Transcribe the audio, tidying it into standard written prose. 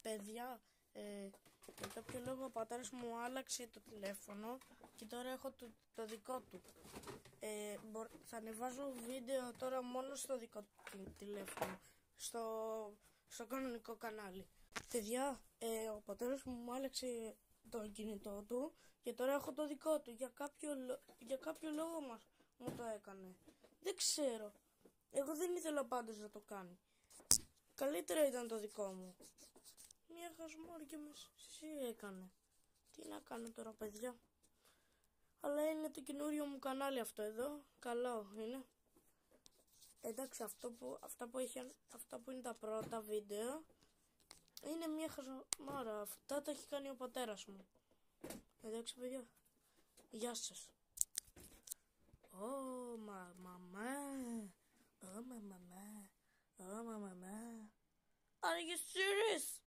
Παιδιά, για κάποιο λόγο ο πατέρας μου άλλαξε το τηλέφωνο και τώρα έχω το δικό του. Θα ανεβάζω βίντεο τώρα μόνο στο δικό του τηλέφωνο, στο κανονικό κανάλι. Παιδιά, ο πατέρας μου άλλαξε το κινητό του και τώρα έχω το δικό του. Για κάποιο λόγο μου το έκανε. Δεν ξέρω. Εγώ δεν ήθελα πάντως να το κάνει. Καλύτερα ήταν το δικό μου. Μια χασμάρια μισή έκανε. Τι να κάνω τώρα, παιδιά. Αλλά είναι το καινούριο μου κανάλι αυτό εδώ. Καλό είναι. Εντάξει, αυτά που είναι τα πρώτα βίντεο είναι μια χασμάρα. Αυτά τα έχει κάνει ο πατέρας μου. Εντάξει, παιδιά. Γεια σας. Oh, μαμά. Oh, μαμά. Oh, μαμά. Are you serious?